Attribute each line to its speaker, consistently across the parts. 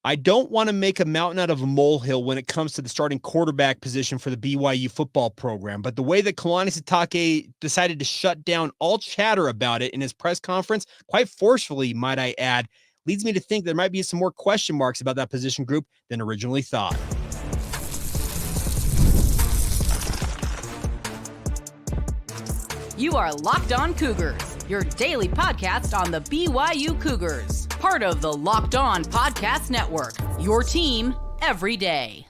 Speaker 1: I don't want to make a mountain out of a molehill when it comes to the starting quarterback position for the BYU football program, but the way that Kalani Sitake decided to shut down all chatter about it in his press conference, quite forcefully, might I add, leads me to think there might be some more question marks about that position group than originally thought.
Speaker 2: You are Locked On Cougars, your daily podcast on the BYU Cougars, part of the Locked On Podcast Network, your team every day.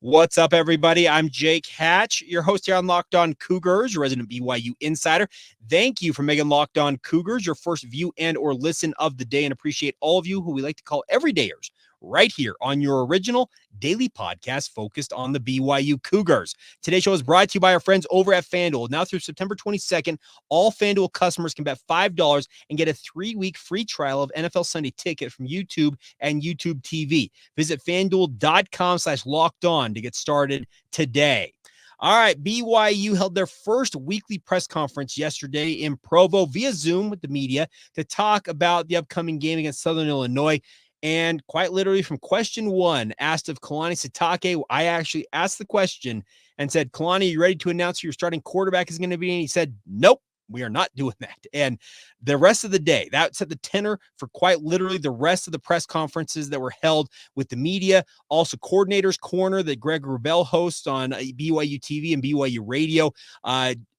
Speaker 1: What's up, everybody? I'm Jake Hatch, your host here on Locked On Cougars, your resident BYU insider. Thank you for making Locked On Cougars your first view and or listen of the day, and appreciate all of you who we like to call everydayers right here on your original daily podcast focused on the BYU Cougars. Today's show is brought to you by our friends over at FanDuel. Now through September 22nd, all FanDuel customers can bet $5 and get a 3-week free trial of NFL Sunday Ticket from YouTube and YouTube TV. Visit FanDuel.com/lockedon to get started today. All right, BYU held their first weekly press conference yesterday in Provo via Zoom with the media to talk about the upcoming game against Southern Illinois. And quite literally from question one, asked of Kalani Sitake, I actually asked the question and said, Kalani, are you ready to announce who your starting quarterback is going to be? And he said, nope, we are not doing that. And the rest of the day, that set the tenor for quite literally the rest of the press conferences that were held with the media. Also, Coordinator's Corner that Greg Wrubell hosts on BYU TV and BYU Radio.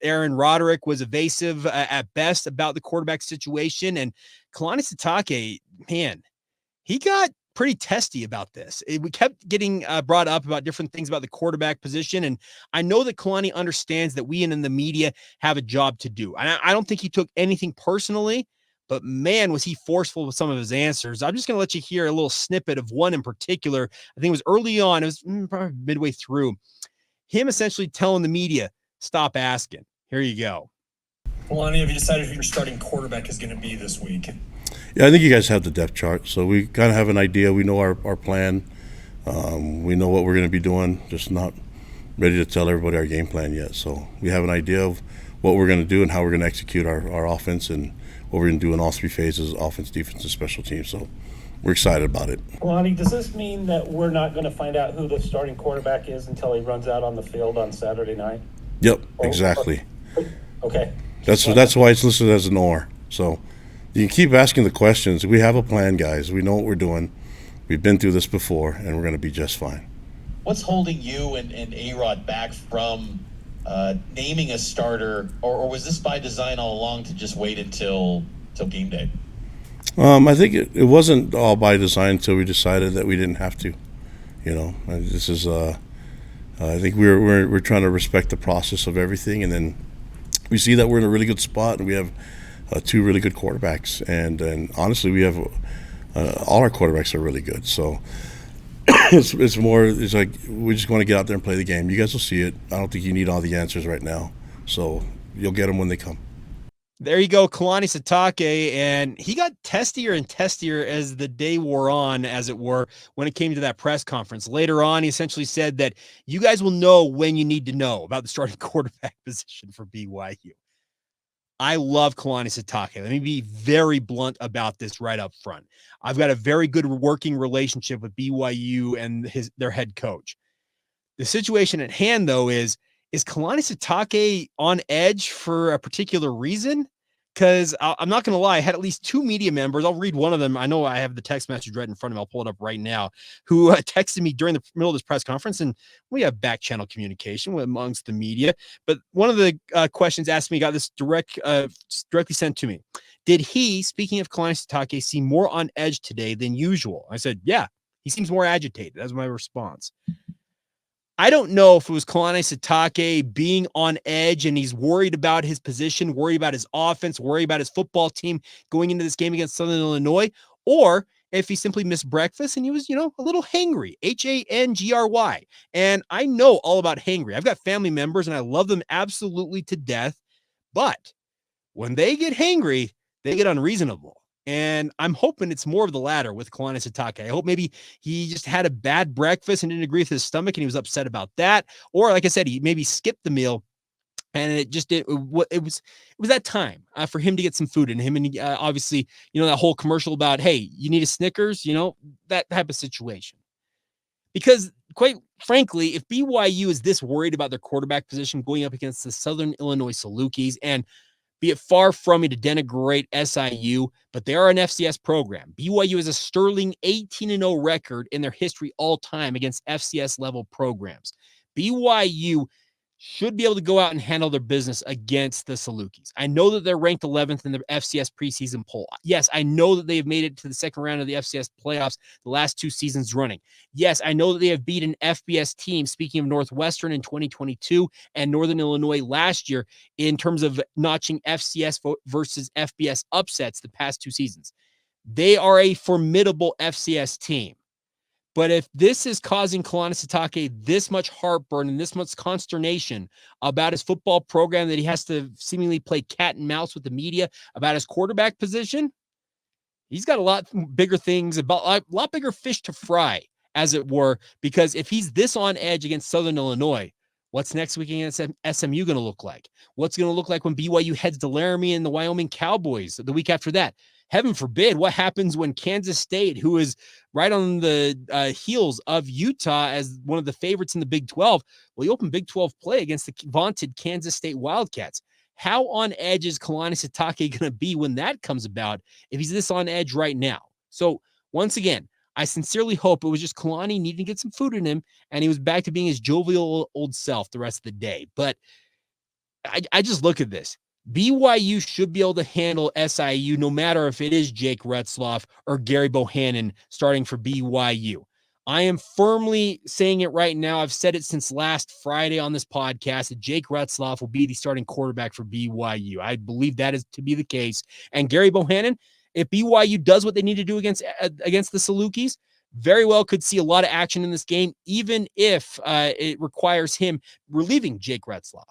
Speaker 1: Aaron Roderick was evasive at best about the quarterback situation. And Kalani Sitake, man, he got pretty testy about this. We kept getting brought up about different things about the quarterback position. And I know that Kalani understands that we in the media have a job to do. I don't think he took anything personally, but man, was he forceful with some of his answers. I'm just going to let you hear a little snippet of one in particular. I think it was early on. It was probably midway through. Him essentially telling the media, stop asking. Here you go.
Speaker 3: Kalani, have you decided who your starting quarterback is going to be this week?
Speaker 4: Yeah, I think you guys have the depth chart, so we kind of have an idea. We know our plan. We know what we're going to be doing, just not ready to tell everybody our game plan yet. So we have an idea of what we're going to do and how we're going to execute our offense and what we're going to do in all three phases, offense, defense, and special teams. So we're excited about it.
Speaker 5: Kalani, does this mean that we're not going to find out who the starting quarterback is until he runs out on the field on Saturday night?
Speaker 4: Yep, exactly.
Speaker 5: Okay.
Speaker 4: That's why it's listed as an or. So you can keep asking the questions. We have a plan, guys. We know what we're doing. We've been through this before, and we're going to be just fine.
Speaker 6: What's holding you and A-Rod back from naming a starter, or was this by design all along to just wait until game day?
Speaker 4: I think it wasn't all by design until we decided that we didn't have to. You know, this is. I think we're trying to respect the process of everything, and then we see that we're in a really good spot, and we have two really good quarterbacks, and honestly, we have all our quarterbacks are really good. So it's like we just want to get out there and play the game. You guys will see it. I don't think you need all the answers right now, so you'll get them when they come.
Speaker 1: There you go, Kalani Sitake, and he got testier and testier as the day wore on, as it were, when it came to that press conference. Later on, he essentially said that you guys will know when you need to know about the starting quarterback position for BYU. I love Kalani Sitake. Let me be very blunt about this right up front. I've got a very good working relationship with BYU and their head coach. The situation at hand, though, is Kalani Sitake on edge for a particular reason? Because I'm not going to lie, I had at least two media members. I'll read one of them. I know I have the text message right in front of me. I'll pull it up right now. Who texted me during the middle of this press conference, and we have back channel communication amongst the media. But one of the questions asked me, got this directly sent to me. Did he, speaking of Kalani Sitake, seem more on edge today than usual? I said, yeah, he seems more agitated. That's my response. I don't know if it was Kalani Sitake being on edge and he's worried about his position, worried about his offense, worried about his football team going into this game against Southern Illinois, or if he simply missed breakfast and he was, a little hangry, Hangry. And I know all about hangry. I've got family members and I love them absolutely to death. But when they get hangry, they get unreasonable. And I'm hoping it's more of the latter with Kalani Sitake. I hope maybe he just had a bad breakfast and didn't agree with his stomach and he was upset about that. Or like I said, he maybe skipped the meal And it was that time for him to get some food in him. And obviously, that whole commercial about, hey, you need a Snickers, that type of situation. Because quite frankly, if BYU is this worried about their quarterback position going up against the Southern Illinois Salukis, and be it far from me to denigrate SIU, but they are an FCS program. BYU has a sterling 18-0 record in their history all time against FCS level programs. BYU should be able to go out and handle their business against the Salukis. I know that they're ranked 11th in the FCS preseason poll. Yes, I know that they've made it to the second round of the FCS playoffs the last 2 seasons running. Yes, I know that they have beaten FBS teams, speaking of Northwestern in 2022 and Northern Illinois last year, in terms of notching FCS versus FBS upsets the past 2 seasons. They are a formidable FCS team. But if this is causing Kalani Sitake this much heartburn and this much consternation about his football program, that he has to seemingly play cat and mouse with the media about his quarterback position, he's got a lot bigger things, a lot bigger fish to fry, as it were, because if he's this on edge against Southern Illinois, what's next week against SMU going to look like? What's going to look like when BYU heads to Laramie and the Wyoming Cowboys the week after that? Heaven forbid, what happens when Kansas State, who is right on the heels of Utah as one of the favorites in the Big 12, will open Big 12 play against the vaunted Kansas State Wildcats? How on edge is Kalani Sitake going to be when that comes about if he's this on edge right now? So once again, I sincerely hope it was just Kalani needing to get some food in him and he was back to being his jovial old self the rest of the day. But I just look at this. BYU should be able to handle SIU no matter if it is Jake Retzlaff or Gerry Bohanon starting for BYU. I am firmly saying it right now. I've said it since last Friday on this podcast that Jake Retzlaff will be the starting quarterback for BYU. I believe that is to be the case. And Gerry Bohanon, if BYU does what they need to do against the Salukis, very well could see a lot of action in this game, even if it requires him relieving Jake Retzlaff.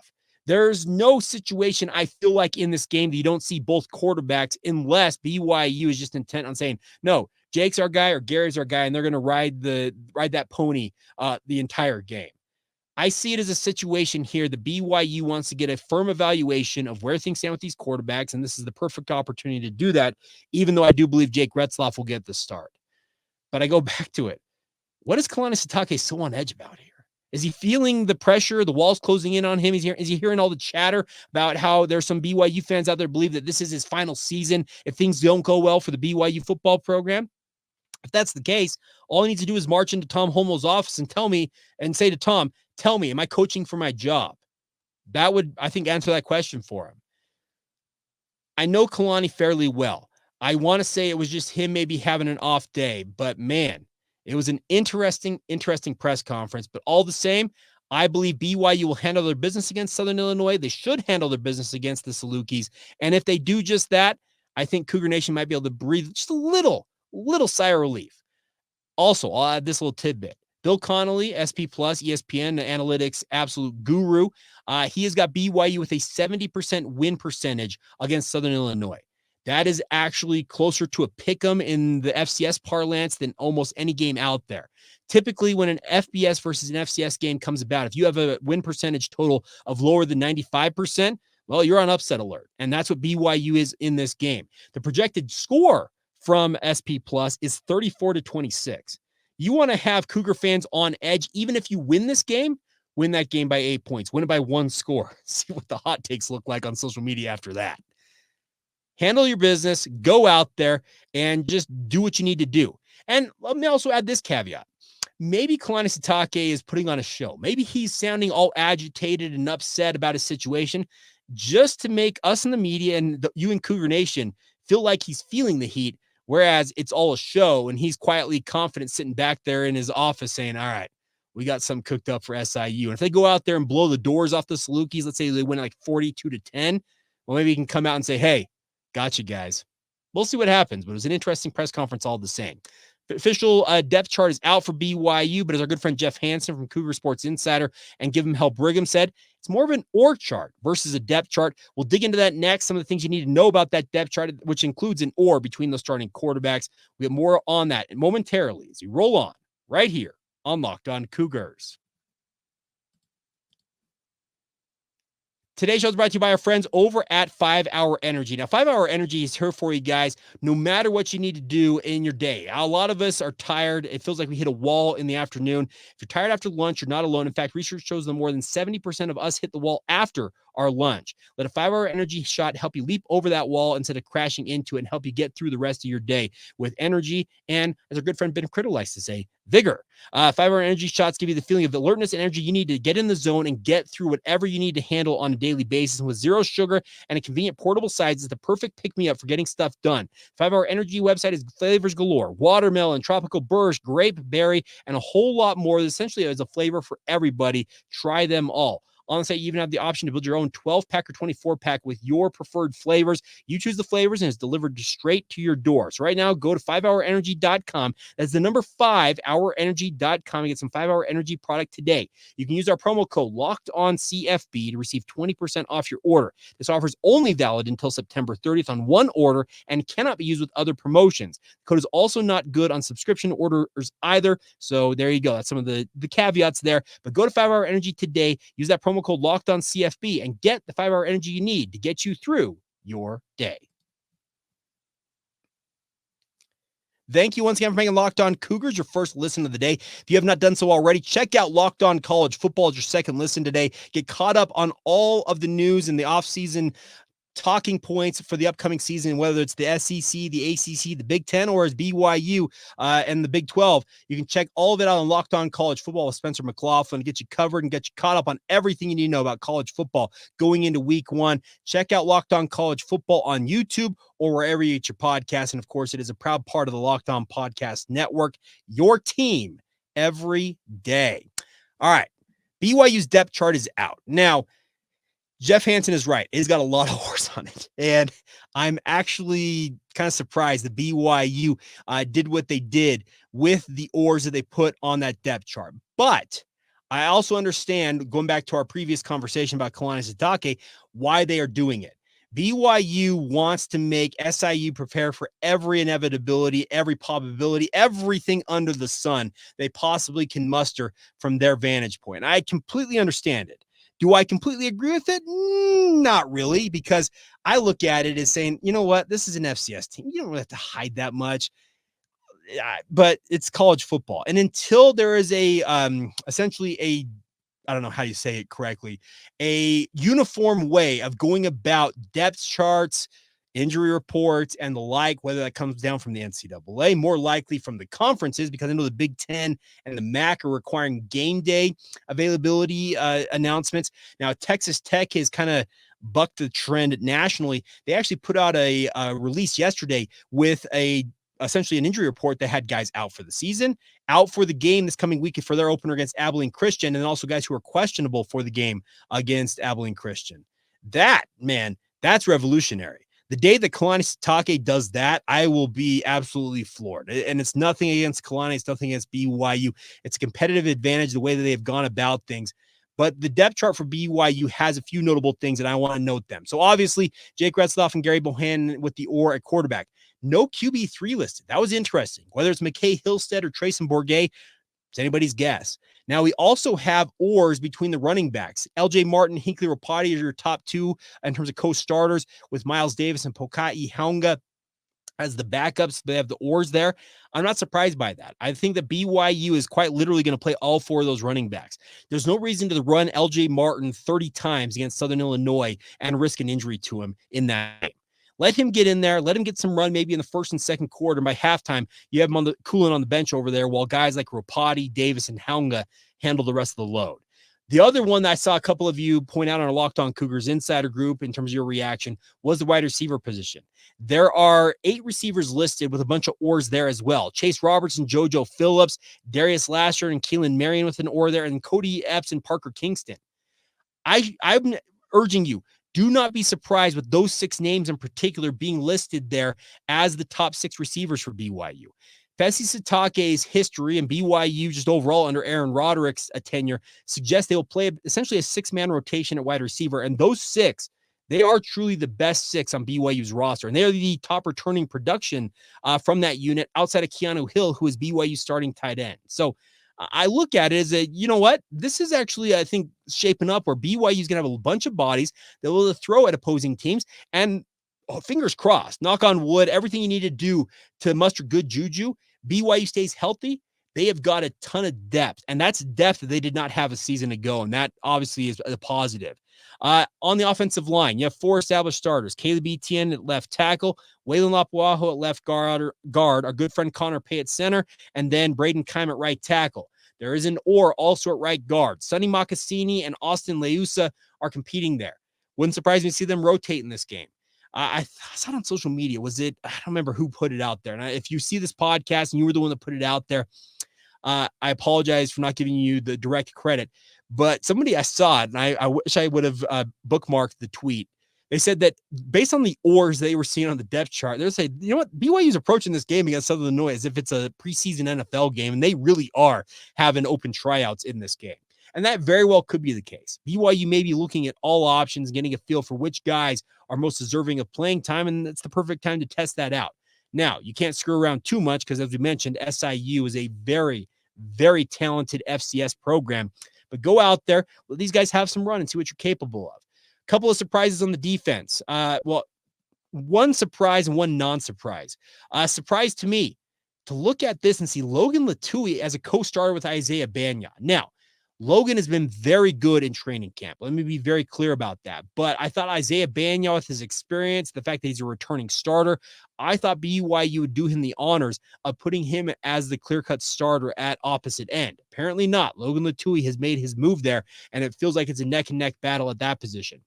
Speaker 1: There's no situation I feel like in this game that you don't see both quarterbacks unless BYU is just intent on saying, no, Jake's our guy or Gary's our guy, and they're going to ride that pony the entire game. I see it as a situation here that BYU wants to get a firm evaluation of where things stand with these quarterbacks, and this is the perfect opportunity to do that, even though I do believe Jake Retzlaff will get the start. But I go back to it. What is Kalani Sitake so on edge about here? Is he feeling the pressure, the walls closing in on him? Is he hearing all the chatter about how there's some BYU fans out there believe that this is his final season if things don't go well for the BYU football program? If that's the case, all I need to do is march into Tom Holmoe's office and say to Tom, tell me, am I coaching for my job? That would, I think, answer that question for him. I know Kalani fairly well. I want to say it was just him maybe having an off day, but man, it was an interesting press conference. But all the same, I believe BYU will handle their business against Southern Illinois. They should handle their business against the Salukis. And if they do just that, I think Cougar Nation might be able to breathe just a little sigh of relief. Also, I'll add this little tidbit. Bill Connolly, SP Plus, ESPN, the analytics absolute guru, he has got BYU with a 70% win percentage against Southern Illinois. That is actually closer to a pick'em in the FCS parlance than almost any game out there. Typically, when an FBS versus an FCS game comes about, if you have a win percentage total of lower than 95%, well, you're on upset alert. And that's what BYU is in this game. The projected score from SP Plus is 34-26. You want to have Cougar fans on edge, even if you win this game, win that game by 8 points, win it by 1 score. See what the hot takes look like on social media after that. Handle your business, go out there, and just do what you need to do. And let me also add this caveat. Maybe Kalani Sitake is putting on a show. Maybe he's sounding all agitated and upset about his situation just to make us in the media and you in Cougar Nation feel like he's feeling the heat, whereas it's all a show and he's quietly confident sitting back there in his office saying, all right, we got something cooked up for SIU. And if they go out there and blow the doors off the Salukis, let's say they win like 42-10, well, maybe he can come out and say, hey, got you guys. We'll see what happens, but it was an interesting press conference all the same. The official depth chart is out for BYU, but as our good friend Jeff Hansen from Cougar Sports Insider and Give Him Hell Brigham said, it's more of an org chart versus a depth chart. We'll dig into that next. Some of the things you need to know about that depth chart, which includes an or between those starting quarterbacks. We have more on that momentarily as we roll on right here on Locked On Cougars. Today's show is brought to you by our friends over at 5 Hour Energy. Now, 5 Hour Energy is here for you guys, no matter what you need to do in your day. A lot of us are tired. It feels like we hit a wall in the afternoon. If you're tired after lunch, you're not alone. In fact, research shows that more than 70% of us hit the wall after our lunch. Let a 5 Hour Energy shot help you leap over that wall instead of crashing into it and help you get through the rest of your day with energy and, as our good friend Ben Criddle likes to say, vigor. 5 Hour Energy shots give you the feeling of alertness and energy you need to get in the zone and get through whatever you need to handle on a daily basis. And with zero sugar and a convenient portable size, it's the perfect pick-me-up for getting stuff done. 5 Hour Energy website is flavors galore: watermelon, tropical burst, grape, berry, and a whole lot more. Essentially, it's a flavor for everybody. Try them all. On the site, you even have the option to build your own 12-pack or 24-pack with your preferred flavors. You choose the flavors, and it's delivered straight to your door. So right now, go to 5hourenergy.com. That's the number 5hourenergy.com and get some 5 Hour Energy product today. You can use our promo code LOCKEDONCFB to receive 20% off your order. This offer is only valid until September 30th on one order and cannot be used with other promotions. The code is also not good on subscription orders either. So there you go. That's some of the caveats there. But go to 5 Hour Energy today. Use that promo code LOCKEDONCFB and get the 5 Hour Energy you need to get you through your day. Thank you once again for making Locked On Cougars your first listen of the day. If you have not done so already, check out Locked On College Football as your second listen today. Get caught up on all of the news in the offseason talking points for the upcoming season, whether it's the SEC, the ACC, the Big Ten, or as BYU and the Big 12. You can check all of it out on Locked On College Football with Spencer McLaughlin to get you covered and get you caught up on everything you need to know about college football going into week one. Check out Locked On College Football on YouTube or wherever you get your podcasts. And of course, it is a proud part of the Locked On Podcast Network, your team every day. All right. BYU's depth chart is out. Now, Jeff Hansen is right. It's got a lot of horse on it. And I'm actually kind of surprised that BYU did what they did with the oars that they put on that depth chart. But I also understand, going back to our previous conversation about Kalani Sitake, why they are doing it. BYU wants to make SIU prepare for every inevitability, every probability, everything under the sun they possibly can muster from their vantage point. I completely understand it. Do I completely agree with it? Not really, because I look at it as saying, you know what, this is an FCS team. You don't really have to hide that much, but it's college football. And until there is essentially I don't know how you say it correctly, a uniform way of going about depth charts, injury reports, and the like, whether that comes down from the NCAA, more likely from the conferences, because I know the Big Ten and the MAC are requiring game day availability announcements. Now, Texas Tech has kind of bucked the trend nationally. They actually put out a release yesterday with essentially an injury report that had guys out for the season, out for the game this coming week for their opener against Abilene Christian, and also guys who are questionable for the game against Abilene Christian. That, man, that's revolutionary. The day that Kalani Sitake does that, I will be absolutely floored. And it's nothing against Kalani. It's nothing against BYU. It's a competitive advantage, the way that they've gone about things. But the depth chart for BYU has a few notable things, and I want to note them. So obviously, Jake Retzlaff and Gerry Bohanon with the oar at quarterback. No QB3 listed. That was interesting. Whether it's McKay Hillstead or Trayson Bourget, it's anybody's guess. Now, we also have oars between the running backs. LJ Martin, Hinkley Rapati are your top two in terms of co-starters, with Miles Davis and Pokai Haunga as the backups. They have the oars there. I'm not surprised by that. I think that BYU is quite literally going to play all four of those running backs. There's no reason to run LJ Martin 30 times against Southern Illinois and risk an injury to him in that game. Let him get in there. Let him get some run maybe in the first and second quarter. By halftime, you have him cooling on the bench over there while guys like Rapati, Davis, and Haunga handle the rest of the load. The other one that I saw a couple of you point out on our Locked On Cougars insider group in terms of your reaction was the wide receiver position. There are 8 receivers listed with a bunch of oars there as well. Chase Robertson, JoJo Phillips, Darius Lasher, and Keelan Marion with an oar there, and Cody Epps and Parker Kingston. I'm urging you, do not be surprised with those 6 names in particular being listed there as the top 6 receivers for BYU. Fesi Sitake's history and BYU just overall under Aaron Roderick's tenure suggests they will play essentially a 6-man rotation at wide receiver. And those 6, they are truly the best 6 on BYU's roster. And they are the top returning production from that unit outside of Keanu Hill, who is BYU starting tight end. So I look at it as you know what? This is actually, I think, shaping up where BYU is going to have a bunch of bodies that will throw at opposing teams. And fingers crossed, knock on wood, everything you need to do to muster good juju. BYU stays healthy. They have got a ton of depth, and that's depth that they did not have a season ago. And that obviously is a positive. On the offensive line, you have 4 established starters: Caleb Etienne at left tackle, Waylon Lapuaho at left guard, our good friend Connor Pay at center, and then Braden Kime at right tackle. There is an also at right guard. Sonny Makassini and Austin Leusa are competing there. Wouldn't surprise me to see them rotate in this game. I saw it on social media. I don't remember who put it out there. And if you see this podcast and you were the one that put it out there, I apologize for not giving you the direct credit. But somebody, I saw it, and I wish I would have bookmarked the tweet. They said that based on the oars they were seeing on the depth chart, they're saying, you know what, BYU's approaching this game against Southern Illinois as if it's a preseason NFL game, and they really are having open tryouts in this game. And that very well could be the case. BYU may be looking at all options, getting a feel for which guys are most deserving of playing time, and it's the perfect time to test that out. Now, you can't screw around too much because, as we mentioned, SIU is a very, very talented FCS program. But go out there, let these guys have some run and see what you're capable of. A couple of surprises on the defense. One surprise and one non-surprise. Surprise to me to look at this and see Logan Latui as a co-starter with Isaiah Banya. Now, Logan has been very good in training camp. Let me be very clear about that. But I thought Isaiah Banya, with his experience, the fact that he's a returning starter, I thought BYU would do him the honors of putting him as the clear-cut starter at opposite end. Apparently not. Logan Latui has made his move there, and it feels like it's a neck-and-neck battle at that position.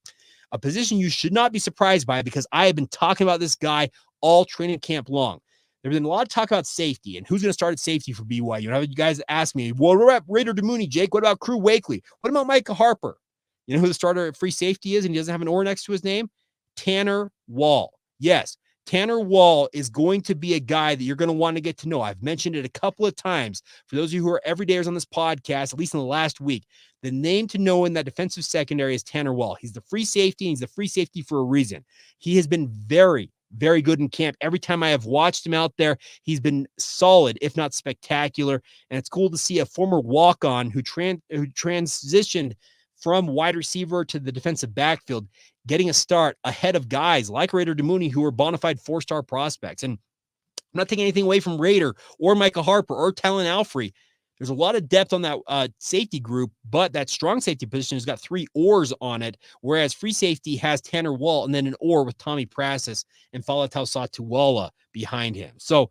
Speaker 1: A position you should not be surprised by, because I have been talking about this guy all training camp long. There's been a lot of talk about safety and who's going to start at safety for BYU. You guys ask me, well, what about Raider DeMooney, Jake? What about Crew Wakely? What about Micah Harper? You know who the starter at free safety is, and he doesn't have an or next to his name? Tanner Wall. Yes, Tanner Wall is going to be a guy that you're going to want to get to know. I've mentioned it a couple of times. For those of you who are everydayers on this podcast, at least in the last week, the name to know in that defensive secondary is Tanner Wall. He's the free safety, and he's the free safety for a reason. He has been very, very good in camp. Every time I have watched him out there, he's been solid, if not spectacular. And it's cool to see a former walk-on who transitioned from wide receiver to the defensive backfield, getting a start ahead of guys like Raider DeMooney, who are bona fide 4-star prospects. And I'm not taking anything away from Raider or Micah Harper or Talon Alfrey. There's a lot of depth on that safety group, but that strong safety position has got 3 oars on it, whereas free safety has Tanner Wall and then an oar with Tommy Prasis and Falatau Satuwala behind him. So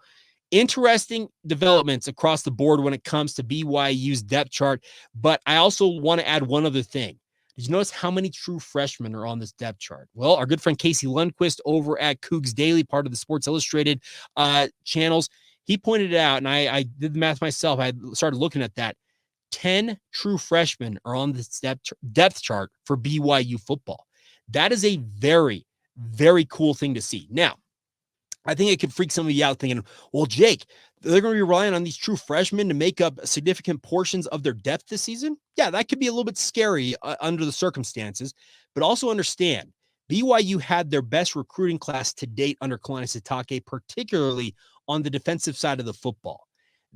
Speaker 1: interesting developments across the board when it comes to BYU's depth chart, but I also want to add one other thing. Did you notice how many true freshmen are on this depth chart? Well, our good friend Casey Lundquist over at Cougs Daily, part of the Sports Illustrated channels, he pointed it out, and I did the math myself. I started looking at that. 10 true freshmen are on this depth chart for BYU football. That is a very, very cool thing to see. Now, I think it could freak some of you out thinking, well, Jake, they're going to be relying on these true freshmen to make up significant portions of their depth this season. Yeah, that could be a little bit scary under the circumstances, but also understand BYU had their best recruiting class to date under Kalani Sitake, particularly on the defensive side of the football.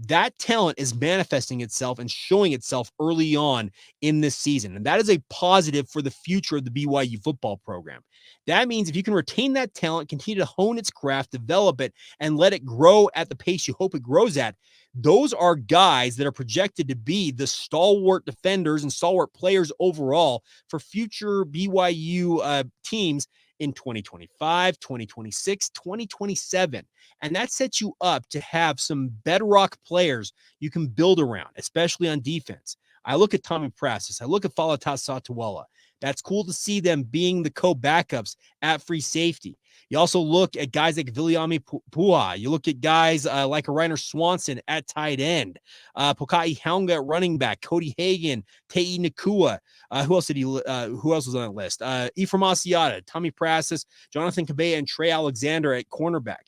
Speaker 1: That talent is manifesting itself and showing itself early on in this season. And that is a positive for the future of the BYU football program. That means if you can retain that talent, continue to hone its craft, develop it, and let it grow at the pace you hope it grows at, those are guys that are projected to be the stalwart defenders and stalwart players overall for future BYU teams in 2025, 2026, 2027. And that sets you up to have some bedrock players you can build around, especially on defense. I look at Tommy Prasis. I look at Falatau Satuwala. That's cool to see them being the co-backups at free safety. You also look at guys like Viliami Pua. You look at guys like a Reiner Swanson at tight end, Pokai Haunga at running back, Cody Hagan, Tei Nakua. Who else was on that list? Ephraim Asiata, Tommy Prasis, Jonathan Cabea, and Trey Alexander at cornerback.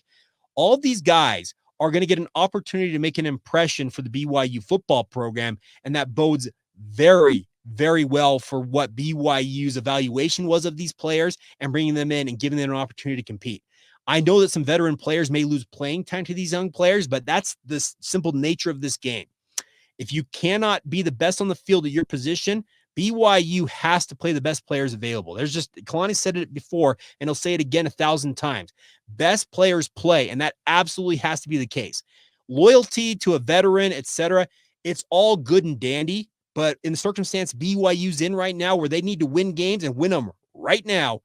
Speaker 1: All of these guys are going to get an opportunity to make an impression for the BYU football program, and that bodes very, very well for what BYU's evaluation was of these players and bringing them in and giving them an opportunity to compete. I know that some veteran players may lose playing time to these young players, but that's the simple nature of this game. If you cannot be the best on the field at your position, BYU has to play the best players available. There's just, Kalani said it before, and he'll say it again 1,000 times. Best players play, and that absolutely has to be the case. Loyalty to a veteran, etc., it's all good and dandy, but in the circumstance BYU's in right now where they need to win games and win them right now,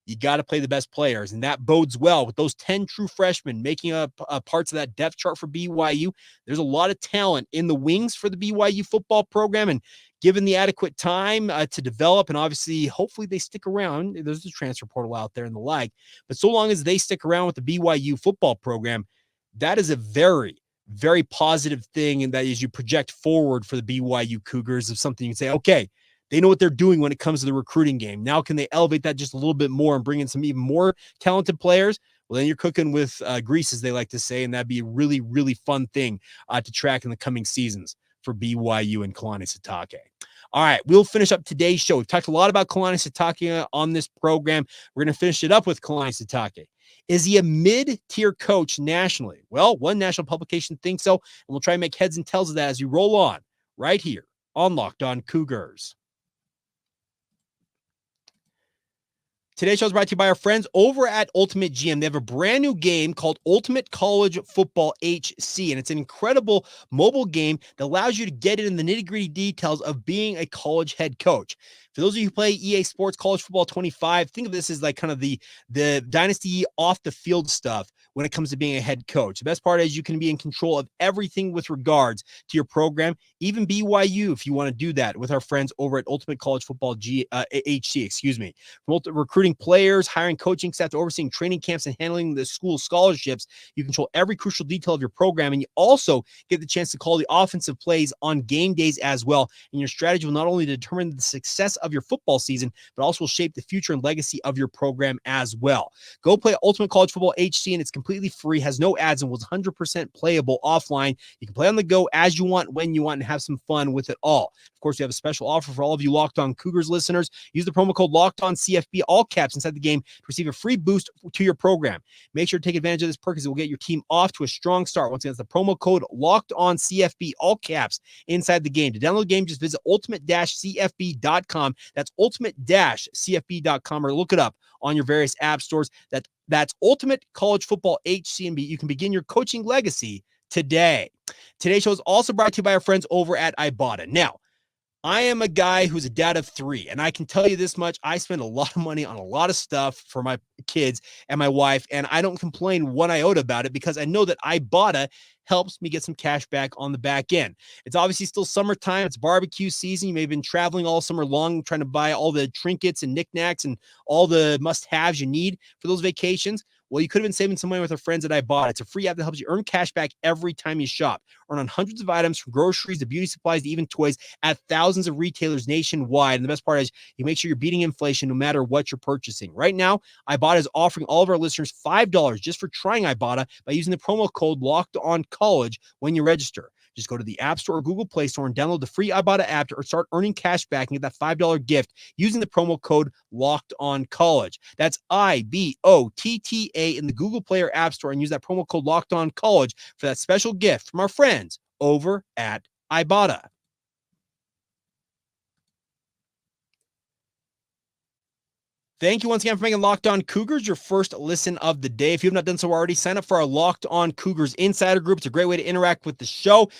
Speaker 1: you got to play the best players, and that bodes well with those 10 true freshmen making up parts of that depth chart for BYU. There's a lot of talent in the wings for the BYU football program, and given the adequate time to develop, and obviously, hopefully they stick around. There's the transfer portal out there and the like, but so long as they stick around with the BYU football program, that is a very, very positive thing, and that as you project forward for the BYU Cougars of something you can say, okay, they know what they're doing when it comes to the recruiting game. Now, can they elevate that just a little bit more and bring in some even more talented players? Well, then you're cooking with grease, as they like to say, and that'd be a really, really fun thing to track in the coming seasons for BYU and Kalani Sitake. All right, we'll finish up today's show. We've talked a lot about Kalani Sitake on this program. We're going to finish it up with Kalani Sitake. Is he a mid-tier coach nationally? Well, one national publication thinks so, and we'll try and make heads and tails of that as we roll on right here on Locked On Cougars. Today's show is brought to you by our friends over at Ultimate GM. They have a brand new game called Ultimate College Football HC, and it's an incredible mobile game that allows you to get in the nitty-gritty details of being a college head coach. For those of you who play EA Sports College Football 25, think of this as like kind of the dynasty off the field stuff when it comes to being a head coach. The best part is you can be in control of everything with regards to your program, even BYU, if you want to do that with our friends over at Ultimate College Football HC, From recruiting players, hiring coaching staff, to overseeing training camps and handling the school scholarships, you control every crucial detail of your program, and you also get the chance to call the offensive plays on game days as well. And your strategy will not only determine the success of your football season, but also will shape the future and legacy of your program as well. Go play Ultimate College Football HC, and it's completely free, has no ads, and was 100% playable offline. You can play on the go as you want, when you want, and have some fun with it all. Of course, we have a special offer for all of you Locked On Cougars listeners. Use the promo code Locked On CFB, all caps inside the game, to receive a free boost to your program. Make sure to take advantage of this perk, as it will get your team off to a strong start. Once again, it's the promo code Locked On CFB, all caps inside the game. To download the game, just visit ultimate-cfb.com. That's ultimate-cfb.com, or look it up on your various app stores. That's Ultimate College Football HC, you can begin your coaching legacy today. Today's show is also brought to you by our friends over at Ibotta. Now, I am a guy who's a dad of 3, and I can tell you this much: I spend a lot of money on a lot of stuff for my kids and my wife, and I don't complain one iota about it, because I know that Ibotta helps me get some cash back on the back end. It's obviously still summertime. It's barbecue season. You may have been traveling all summer long trying to buy all the trinkets and knickknacks and all the must-haves you need for those vacations. Well, you could have been saving some money with our friends at Ibotta. It's a free app that helps you earn cash back every time you shop. Earn on hundreds of items, from groceries to beauty supplies to even toys, at thousands of retailers nationwide. And the best part is you make sure you're beating inflation no matter what you're purchasing. Right now, Ibotta is offering all of our listeners $5 just for trying Ibotta by using the promo code LOCKEDONCollege when you register. Just go to the App Store or Google Play Store and download the free Ibotta app to start earning cash back and get that $5 gift using the promo code LOCKEDONCollege. That's IBOTTA in the Google Play or App Store, and use that promo code LOCKEDONCollege for that special gift from our friends over at Ibotta. Thank you once again for making Locked On Cougars your first listen of the day. If you have not done so already, sign up for our Locked On Cougars Insider Group. It's a great way to interact with the show.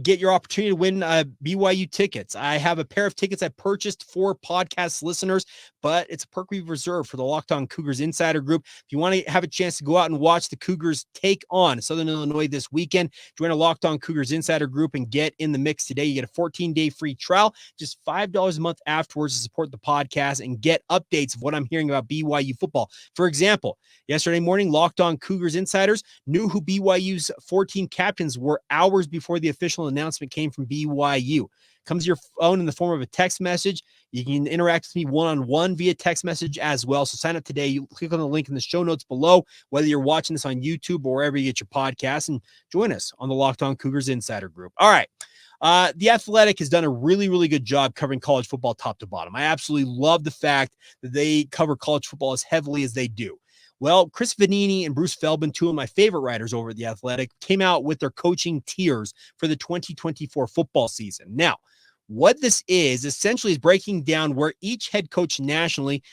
Speaker 1: Get your opportunity to win BYU tickets. I have a pair of tickets I purchased for podcast listeners, but it's a perk we've reserved for the Locked On Cougars Insider Group. If you want to have a chance to go out and watch the Cougars take on Southern Illinois this weekend, join our Locked On Cougars Insider Group and get in the mix today. You get a 14-day free trial, just $5 a month afterwards to support the podcast and get updates of what I'm hearing about BYU football. For example, yesterday morning, Locked On Cougars insiders knew who BYU's 14 captains were hours before the official announcement came from BYU. Comes to your phone in the form of a text message. You can interact with me one-on-one via text message as well. So sign up today. You click on the link in the show notes below, whether you're watching this on YouTube or wherever you get your podcasts, and join us on the Locked On Cougars Insider Group. All right. The Athletic has done a really, really good job covering college football top to bottom. I absolutely love the fact that they cover college football as heavily as they do. Well, Chris Vannini and Bruce Feldman, two of my favorite writers over at The Athletic, came out with their coaching tiers for the 2024 football season. Now, what this is essentially is breaking down where each head coach nationally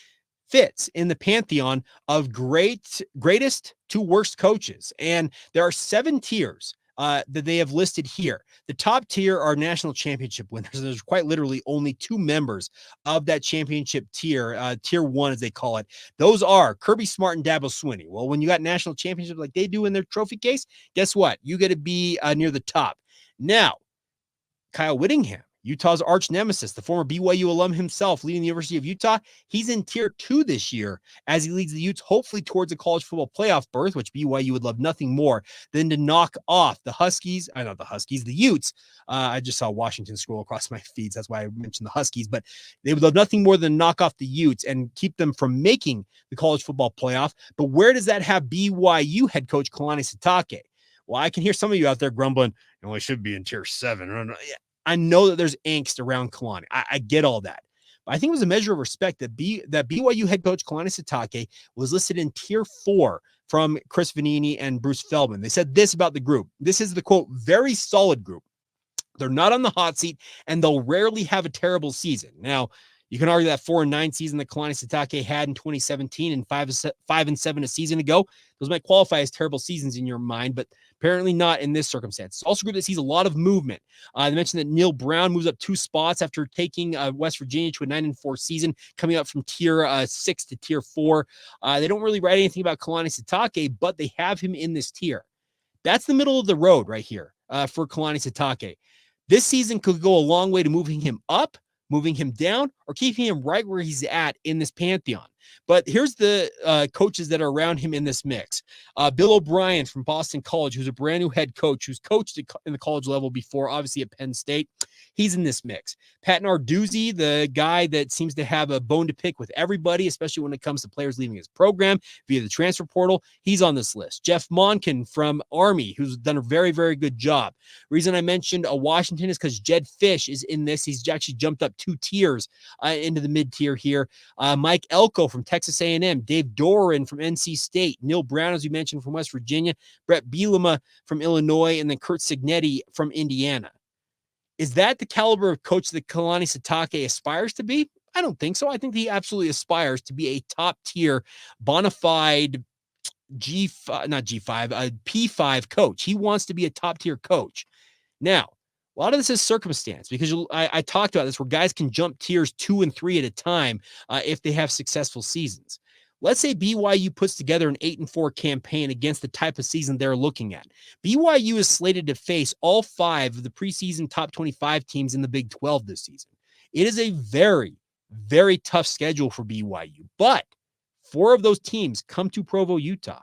Speaker 1: fits in the pantheon of greatest to worst coaches. And there are 7 tiers that they have listed here. The top tier are national championship winners. There's quite literally only 2 members of that championship tier, tier 1 as they call it. Those are Kirby Smart and Dabo Swinney. Well, when you got national championship like they do in their trophy case, guess what? You get to be near the top. Now, Kyle Whittingham, Utah's arch nemesis, the former BYU alum himself, leading the University of Utah. He's in tier 2 this year as he leads the Utes hopefully towards a college football playoff berth, which BYU would love nothing more than to knock off the Huskies. The Utes. I just saw Washington scroll across my feeds. That's why I mentioned the Huskies, but they would love nothing more than knock off the Utes and keep them from making the college football playoff. But where does that have BYU head coach Kalani Sitake? Well, I can hear some of you out there grumbling, it should be in tier 7. I know that there's angst around Kalani. I get all that. But I think it was a measure of respect that BYU head coach Kalani Sitake was listed in tier 4 from Chris Vannini and Bruce Feldman. They said this about the group. This is the, quote, very solid group. They're not on the hot seat, and they'll rarely have a terrible season. Now, you can argue that 4-9 season that Kalani Sitake had in 2017 and 5-7 a season ago. Those might qualify as terrible seasons in your mind, but apparently not in this circumstance. It's also good that sees a lot of movement. They mentioned that Neil Brown moves up 2 spots after taking West Virginia to a 9-4 season, coming up from tier 6 to tier 4. They don't really write anything about Kalani Sitake, but they have him in this tier. That's the middle of the road right here for Kalani Sitake. This season could go a long way to moving him up, moving him down, or keeping him right where he's at in this pantheon. But here's the coaches that are around him in this mix. Bill O'Brien from Boston College, who's a brand new head coach, who's coached in the college level before, obviously at Penn State. He's in this mix. Pat Narduzzi, the guy that seems to have a bone to pick with everybody, especially when it comes to players leaving his program via the transfer portal, he's on this list. Jeff Monken from Army, who's done a very, very good job. Reason I mentioned Washington is because Jed Fish is in this. He's actually jumped up 2 tiers into the mid-tier here. Mike Elko from Texas A&M, Dave Doran from NC State, Neil Brown, as we mentioned, from West Virginia, Brett Bielema from Illinois, and then Kurt Signetti from Indiana. Is that the caliber of coach that Kalani Sitake aspires to be? I don't think so. I think he absolutely aspires to be a top-tier, bona fide P5 coach. He wants to be a top-tier coach. Now, a lot of this is circumstance because I talked about this where guys can jump tiers 2 and 3 at a time if they have successful seasons. Let's say BYU puts together an 8-4 campaign against the type of season they're looking at. BYU is slated to face all 5 of the preseason top 25 teams in the Big 12 this season. It is a very, very tough schedule for BYU, but 4 of those teams come to Provo, Utah.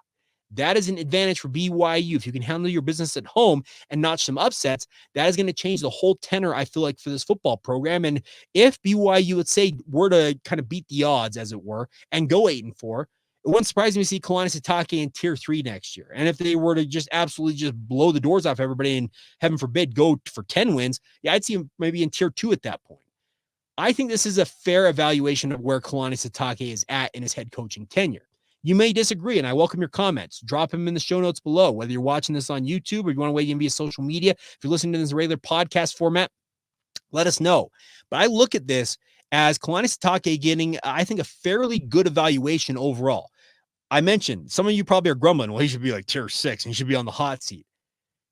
Speaker 1: That is an advantage for BYU. If you can handle your business at home and notch some upsets, that is going to change the whole tenor, I feel like, for this football program. And if BYU, let's say, were to kind of beat the odds, as it were, and go 8-4, it wouldn't surprise me to see Kalani Sitake in tier 3 next year. And if they were to just absolutely just blow the doors off everybody and, heaven forbid, go for 10 wins, I'd see him maybe in tier 2 at that point. I think this is a fair evaluation of where Kalani Sitake is at in his head coaching tenure. You may disagree, and I welcome your comments. Drop them in the show notes below, whether you're watching this on YouTube or you want to weigh in via social media. If you're listening to this regular podcast format, let us know. But I look at this as Kalani Sitake getting, I think, a fairly good evaluation overall. I mentioned, some of you probably are grumbling, well, he should be like tier 6 and he should be on the hot seat.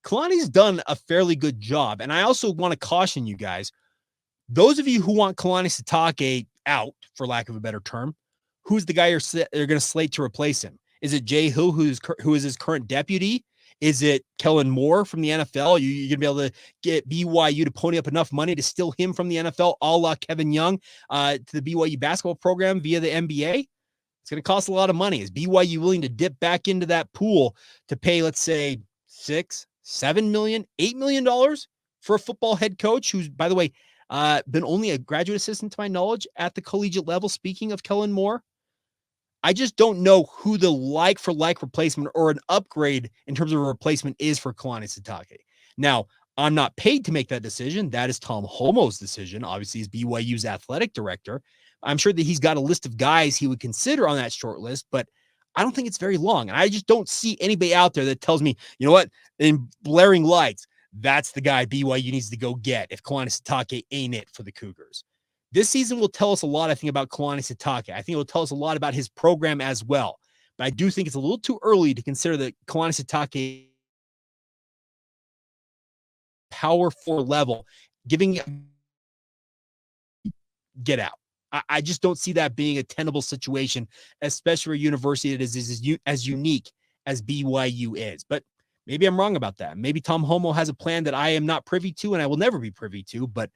Speaker 1: Kalani's done a fairly good job. And I also want to caution you guys, those of you who want Kalani Sitake out, for lack of a better term, who's the guy you're going to slate to replace him? Is it Jay Hill, who is his current deputy? Is it Kellen Moore from the NFL? You're going to be able to get BYU to pony up enough money to steal him from the NFL, a la Kevin Young, to the BYU basketball program via the NBA? It's going to cost a lot of money. Is BYU willing to dip back into that pool to pay, let's say, $6, $7 million, $8 million for a football head coach who's, by the way, been only a graduate assistant to my knowledge at the collegiate level, speaking of Kellen Moore? I just don't know who the like-for-like replacement or an upgrade in terms of a replacement is for Kalani Sitake. Now, I'm not paid to make that decision. That is Tom Holmoe's decision. Obviously, he's BYU's athletic director. I'm sure that he's got a list of guys he would consider on that short list, but I don't think it's very long. And I just don't see anybody out there that tells me, you know what, in blaring lights, that's the guy BYU needs to go get if Kalani Sitake ain't it for the Cougars. This season will tell us a lot, I think, about Kalani Sitake. I think it will tell us a lot about his program as well. But I do think it's a little too early to consider that Kalani Sitake power 4 level, giving get out. I just don't see that being a tenable situation, especially for a university that is as unique as BYU is. But maybe I'm wrong about that. Maybe Tom Homo has a plan that I am not privy to and I will never be privy to, but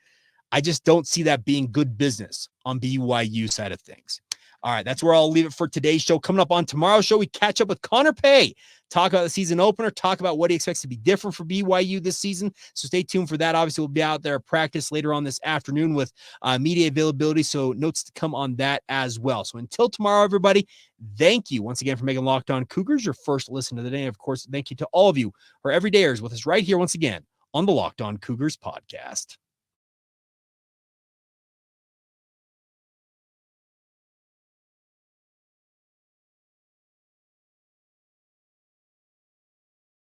Speaker 1: I just don't see that being good business on BYU side of things. All right, that's where I'll leave it for today's show. Coming up on tomorrow's show, we catch up with Connor Pay, talk about the season opener, talk about what he expects to be different for BYU this season. So stay tuned for that. Obviously, we'll be out there at practice later on this afternoon with media availability, so notes to come on that as well. So until tomorrow, everybody, thank you once again for making Locked On Cougars your first listen of the day. And of course, thank you to all of you who are everydayers with us right here once again on the Locked On Cougars podcast.